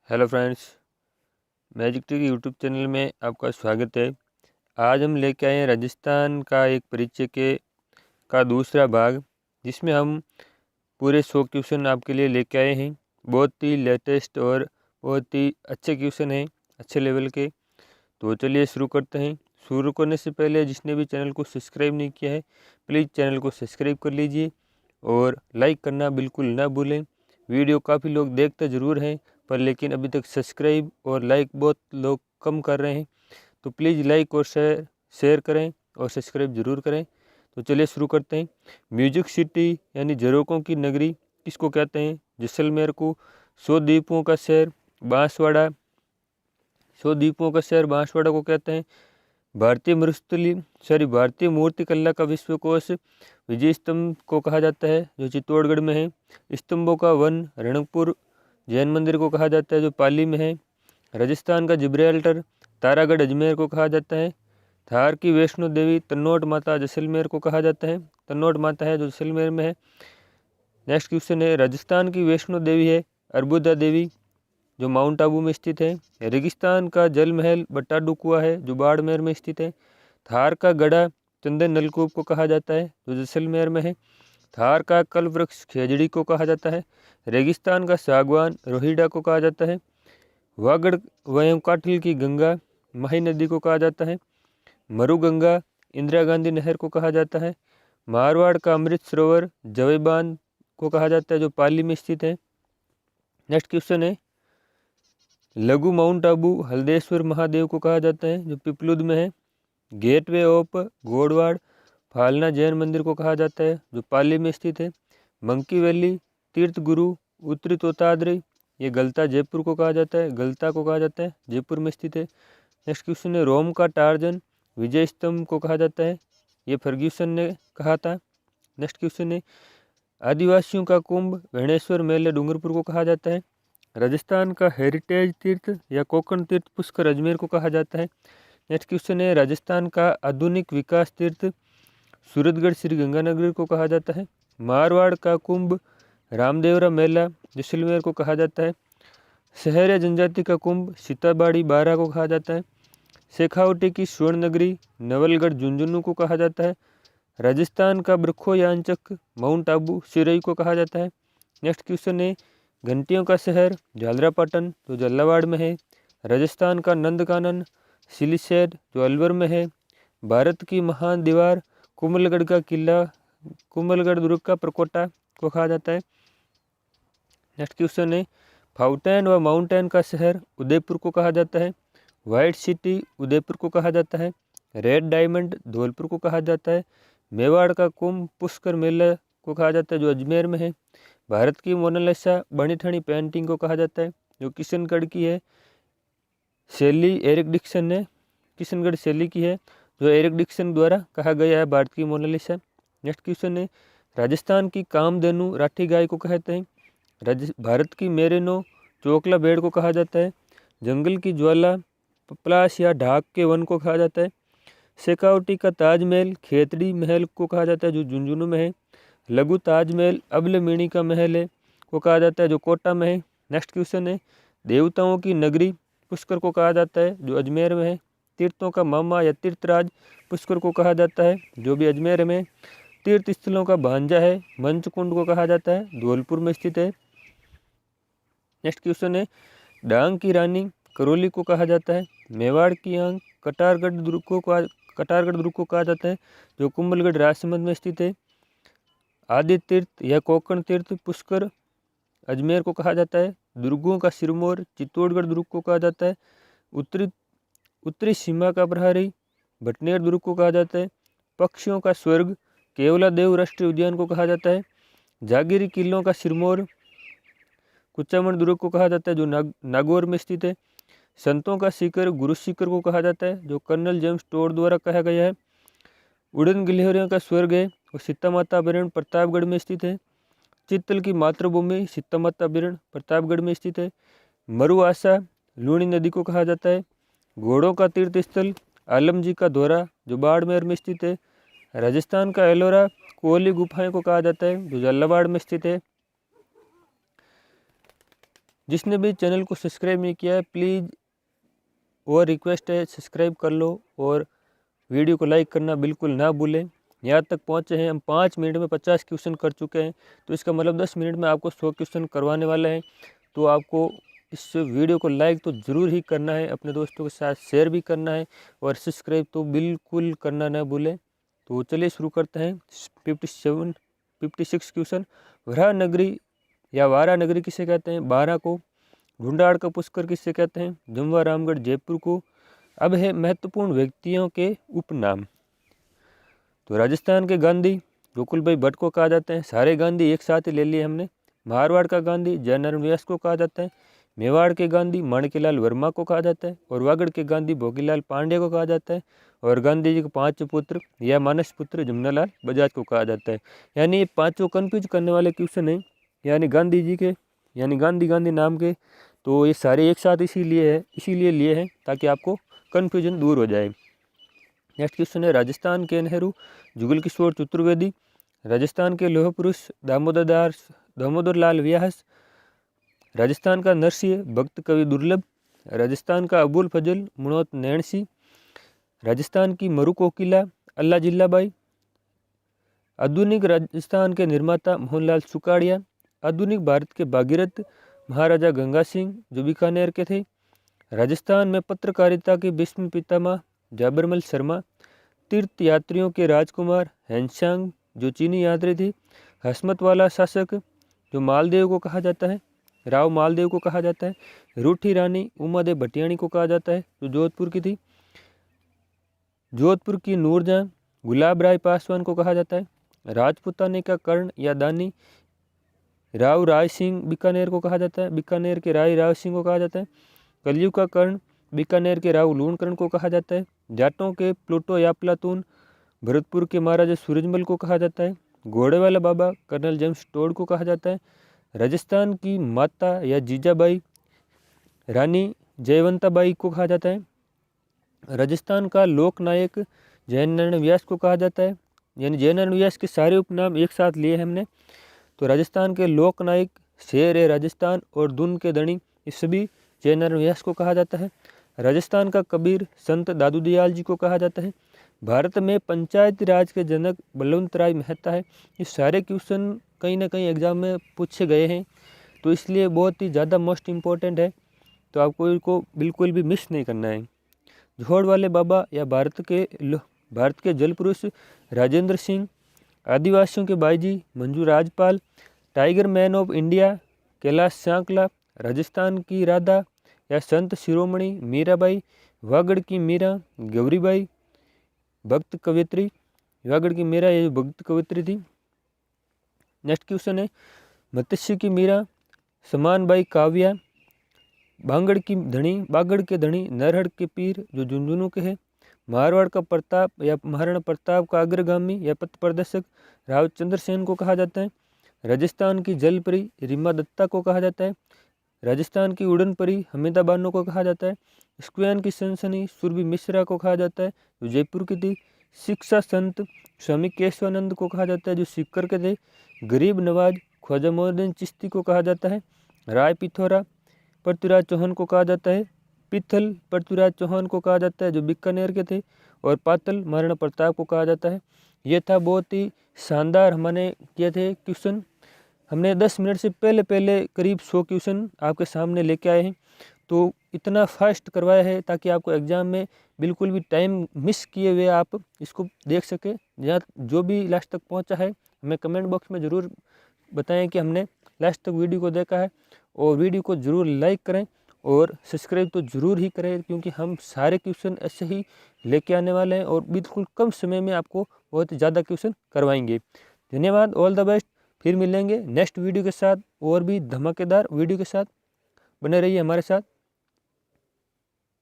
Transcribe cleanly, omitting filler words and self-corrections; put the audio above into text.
Hello friends, magic tree YouTube channel में आपका स्वागत है। आज हम लेके आए हैं राजस्थान का एक परिचय का दूसरा भाग, जिसमें हम पूरे 100 क्वेश्चन आपके लिए लेके आए हैं। बहुत ही लेटेस्ट और बहुत ही अच्छे क्वेश्चन हैं, अच्छे लेवल के। तो चलिए शुरू करते हैं। शुरू करने से पहले जिसने भी चैनल को सब्सक्राइब नहीं किया है, प्लीज़ चैनल को सब्सक्राइब कर लीजिए और लाइक करना बिल्कुल ना भूलें। वीडियो काफ़ी लोग देखते ज़रूर हैं, पर लेकिन अभी तक सब्सक्राइब और लाइक बहुत लोग कम कर रहे हैं। तो प्लीज़ लाइक और शेयर करें और सब्सक्राइब ज़रूर करें। तो चलिए शुरू करते हैं। म्यूजिक सिटी यानी झरोकों की नगरी किसको कहते हैं? जैसलमेर को। 100 द्वीपों का शहर बांसवाड़ा 100 द्वीपों का शहर बांसवाड़ा को कहते हैं। भारतीय मूर्ति कला का विश्वकोश विजय स्तंभ को कहा जाता है, जो चित्तौड़गढ़ में है। स्तंभों का वन रणकपुर जैन मंदिर को कहा जाता है, जो पाली में है। राजस्थान का जिब्राल्टर तारागढ़ अजमेर को कहा जाता है। थार की वैष्णो देवी तन्नोट माता जैसलमेर को कहा जाता है, तन्नोट माता है जो जैसलमेर में है। नेक्स्ट क्वेश्चन है, राजस्थान की वैष्णो देवी है अर्बुदा देवी, जो माउंट आबू में स्थित है। रेगिस्तान का जल महल बट्टाडू कुआ है, जो बाड़मेर में स्थित है। थार का गड़ा चंदन नलकूप को कहा जाता है, जो जैसलमेर में है। थार का कल वृक्ष खेजड़ी को कहा जाता है। रेगिस्तान का सागवान रोहिड़ा को कहा जाता है। वागड़ वयम काठिल की गंगा माही नदी को कहा जाता है। मरुगंगा इंदिरा गांधी नहर को कहा जाता है। मारवाड़ का अमृत सरोवर जवेबान को कहा जाता है, जो पाली में स्थित है। नेक्स्ट क्वेश्चन है, लघु माउंट आबू हल्देश्वर महादेव को कहा जाता है, जो पिपलुद में है। गेटवे ऑफ गोडवाड़ फालना जैन मंदिर को कहा जाता है, जो पाली में स्थित है। मंकी वैली तीर्थ गुरु उत्तरी तोताद्री ये गलता जयपुर को कहा जाता है, गलता को कहा जाता है, जयपुर में स्थित है। नेक्स्ट क्वेश्चन है, रोम का टार्जन विजय स्तंभ को कहा जाता है, ये फर्ग्यूसन ने कहा था। नेक्स्ट क्वेश्चन है, आदिवासियों का कुंभ गणेश्वर मेले डूंगरपुर को कहा जाता है। राजस्थान का हेरिटेज तीर्थ या कोकण तीर्थ पुष्कर अजमेर को कहा जाता है। नेक्स्ट क्वेश्चन है, राजस्थान का आधुनिक विकास तीर्थ सूरतगढ़ श्री गंगानगर को कहा जाता है। मारवाड़ का कुंभ रामदेवरा मेला जैसलमेर को कहा जाता है। शहर या जनजाति का कुंभ सीताबाड़ी बारा को कहा जाता है। शेखावटी की स्वर्ण नगरी नवलगढ़ झुंझुनू को कहा जाता है। राजस्थान का ब्रखोयांचक माउंट आबू सिरई को कहा जाता है। नेक्स्ट क्वेश्चन है, घंटियों का शहर झालरापाटन जो झालावाड़ में है। राजस्थान का नंदकानन सिलीसेट जो अलवर में है। भारत की महान दीवार कुंभलगढ़ का किला कुंभलगढ़ दुर्ग का प्रकोटा को कहा जाता है। नेक्स्ट क्वेश्चन है, फाउंटेन व माउंटेन का शहर उदयपुर को कहा जाता है। वाइट सिटी उदयपुर को कहा जाता है। रेड डायमंड धौलपुर को कहा जाता है। मेवाड़ का कुंभ पुष्कर मेला को कहा जाता है, जो अजमेर में है। भारत की मोनालिसा बनी ठनी पेंटिंग को कहा जाता है, जो किशनगढ़ की है। शैली एरिक डिक्सन ने किशनगढ़ शैली की है, जो एरिक डिक्सन द्वारा कहा गया है भारत की मोनालिसा। नेक्स्ट क्वेश्चन है, राजस्थान की कामधेनु राठी गाय को कहते हैं। भारत की मेरेनो चोकला भेड़ को कहा जाता है। जंगल की ज्वाला पपलास या ढाक के वन को कहा जाता है। शेखावटी का ताजमहल खेतड़ी महल को कहा जाता है, जो झुंझुनू में है। लघु ताजमहल अबलमिणी का महल है को कहा जाता है, जो कोटा में है। नेक्स्ट क्वेश्चन है, देवताओं की नगरी पुष्कर को कहा जाता है, जो अजमेर में है। तीर्थों का मामा या तीर्थराज पुष्कर को कहा जाता है, जो भी अजमेर में। तीर्थ स्थलों का भांजा है मंचकुंड को कहा जाता है, धौलपुर में स्थित है। नेक्स्ट क्वेश्चन है, डांग की रानी करौली को कहा जाता है। मेवाड़ की आंख कटारगढ़ दुर्ग को कहा जाता है, जो कुंभलगढ़ राजसमंद में स्थित है। आदि तीर्थ या कोकण तीर्थ पुष्कर अजमेर को कहा जाता है। दुर्गों का सिरमौर चित्तौड़गढ़ दुर्ग को कहा जाता है। उत्तरी सीमा का प्रहरी भटनेर दुर्ग को कहा जाता है। पक्षियों का स्वर्ग केवला देव राष्ट्रीय उद्यान को कहा जाता है। जागीरी किलों का सिरमौर कुचामन दुर्ग को कहा जाता है, जो नागौर में स्थित है। संतों का शिखर गुरु शिखर को कहा जाता है, जो कर्नल जेम्स टोड द्वारा कहा गया है। उड़न गिलहरियों का स्वर्ग है और सीता माता अभ्यारण्य प्रतापगढ़ में स्थित है। चित्तल की मातृभूमि सीता माता अभ्यारण्य प्रतापगढ़ में स्थित है। मरुआसा लूणी नदी को कहा जाता है। घोड़ों का तीर्थ स्थल आलम जी का दौरा जो बाड़मेर में स्थित है। राजस्थान का एलोरा कोहली गुफाएं को कहा जाता है, जो झालावाड़ में स्थित है। जिसने भी चैनल को सब्सक्राइब नहीं किया है प्लीज़ और रिक्वेस्ट है सब्सक्राइब कर लो और वीडियो को लाइक करना बिल्कुल ना भूलें। यहाँ तक पहुँचे हैं हम 5 मिनट में 50 क्वेश्चन कर चुके हैं, तो इसका मतलब 10 मिनट में आपको 100 क्वेश्चन करवाने वाले हैं। तो आपको इस वीडियो को लाइक तो ज़रूर ही करना है, अपने दोस्तों के साथ शेयर भी करना है और सब्सक्राइब तो बिल्कुल करना ना भूलें। तो चलिए शुरू करते हैं। 56 क्वेश्चन। वराह नगरी या वारा नगरी किसे कहते हैं? बारह को। ढूंढाड़ का पुष्कर किसे कहते हैं? जमवा रामगढ़ जयपुर को। अब है महत्वपूर्ण व्यक्तियों के उपनाम। तो राजस्थान के गांधी गोकुल भाई भट्ट को कहा जाता है। सारे गांधी एक साथ ही ले लिए हमने। मारवाड़ का गांधी जयनारायण व्यास को कहा जाता है। मेवाड़ के गांधी माणिक्यलाल वर्मा को कहा जाता है और वागड़ के गांधी भोगीलाल पांडे को कहा जाता है। और गांधी जी के 5 पुत्र या मानस पुत्र जमुनालाल बजाज को कहा जाता है। यानी ये 5 कन्फ्यूज करने वाले क्वेश्चन हैं, यानी गांधी जी के यानी गांधी गांधी नाम के। तो ये सारे एक साथ इसीलिए लिए हैं ताकि आपको कन्फ्यूजन दूर हो जाए। नेक्स्ट क्वेश्चन है राजस्थान के नेहरू जुगल किशोर चतुर्वेदी। राजस्थान के लौह पुरुष दामोदर लाल व्यास। राजस्थान का नरसिंह भक्त कवि दुर्लभ। राजस्थान का अबुल फजल मुनोत नैणसी। राजस्थान की मरु कोकिला अल्लाह जिल्लाबाई। आधुनिक राजस्थान के निर्माता मोहनलाल सुकाड़िया। आधुनिक भारत के भागीरथ महाराजा गंगा सिंह जो बीकानेर के थे। राजस्थान में पत्रकारिता के भीष्म पितामह जाबरमल शर्मा। तीर्थ यात्रियों के राजकुमार हैंशांग जो चीनी यात्री थे। हसमत वाला शासक जो मालदेव को कहा जाता है, राव मालदेव को कहा जाता है। रूठी रानी उमादेव भटियाणी को कहा जाता है जो जोधपुर की थी। जोधपुर की नूरजहां गुलाब राय पासवान को कहा जाता है। राजपुताने का कर्ण या दानी राव राय सिंह बीकानेर को कहा जाता है। बीकानेर के राय राव सिंह को कहा जाता है। कलयुग का कर्ण बीकानेर के राव लूणकर्ण को कहा जाता है। जाटों के प्लूटो या प्लातून भरतपुर के महाराजा सूरजमल को कहा जाता है। घोड़े वाला बाबा कर्नल जेम्स टोड को कहा जाता है। राजस्थान की माता या जीजाबाई रानी जयवंताबाई को कहा जाता है। राजस्थान का लोक नायक जयनारायण व्यास को कहा जाता है। यानी जयनारायण व्यास के सारे उपनाम एक साथ लिए हैं हमने। तो राजस्थान के लोक नायक शेर ए राजस्थान और दुन के धनी ये सभी जयनारायण व्यास को कहा जाता है। राजस्थान का कबीर संत दादू दयाल जी को कहा जाता है। भारत में पंचायती राज के जनक बलवंत राय मेहता है। ये सारे क्वेश्चन कहीं ना कहीं एग्जाम में पूछे गए हैं, तो इसलिए बहुत ही ज़्यादा मोस्ट इम्पोर्टेंट है, तो आपको इनको बिल्कुल भी मिस नहीं करना है। जोड़ वाले बाबा या भारत के जल पुरुष राजेंद्र सिंह। आदिवासियों के बाईजी Manju Rajpal. Tiger man of India Kailash Sankhala. Rajasthan की राधा या संत शिरोमणि मीराबाई। वागड़ की मीरा गौरीबाई भक्त कवित्री। वागड़ की मीरा ये भक्त कवित्री थी। नेक्स्ट क्वेश्चन है मत्स्य की मीरा समानबाई काव्या। बागड़ के धनी नरहड़ के पीर जो झुंझुनू के हैं। मारवाड़ का प्रताप या महाराणा प्रताप का अग्रगामी या पथ प्रदर्शक राव चंद्रसेन को कहा जाता है। राजस्थान की जलपरी रीमा दत्ता को कहा जाता है। राजस्थान की उड़न परी हमीदा बानो को कहा जाता है। स्क्वैन की सनसनी सुरभि मिश्रा को कहा जाता है जो जयपुर की थी। शिक्षा संत स्वामी केशवानंद को कहा जाता है जो सीकर के थे। गरीब नवाज ख्वाजा मोहद्दीन चिश्ती को कहा जाता है। राय पिथौरा पृथ्वीराज चौहान को कहा जाता है। पिथल पृथ्वीराज चौहान को कहा जाता है जो बीकानेर के थे। और पातल महाराणा प्रताप को कहा जाता है। ये था बहुत ही शानदार हमने किए थे क्वेश्चन। हमने 10 मिनट से पहले करीब 100 क्वेश्चन आपके सामने लेके आए हैं, तो इतना फास्ट करवाया है ताकि आपको एग्ज़ाम में बिल्कुल भी टाइम मिस किए हुए आप इसको देख सकें। जहाँ जो भी लास्ट तक पहुँचा है हमें कमेंट बॉक्स में ज़रूर बताएं कि हमने लास्ट तक वीडियो को देखा है, और वीडियो को ज़रूर लाइक करें और सब्सक्राइब तो ज़रूर ही करें, क्योंकि हम सारे क्वेश्चन ऐसे ही लेके आने वाले हैं और बिल्कुल कम समय में आपको बहुत ही ज़्यादा क्वेश्चन करवाएंगे। धन्यवाद, ऑल द बेस्ट। फिर मिलेंगे नेक्स्ट वीडियो के साथ और भी धमाकेदार वीडियो के साथ। बने रहिए हमारे साथ।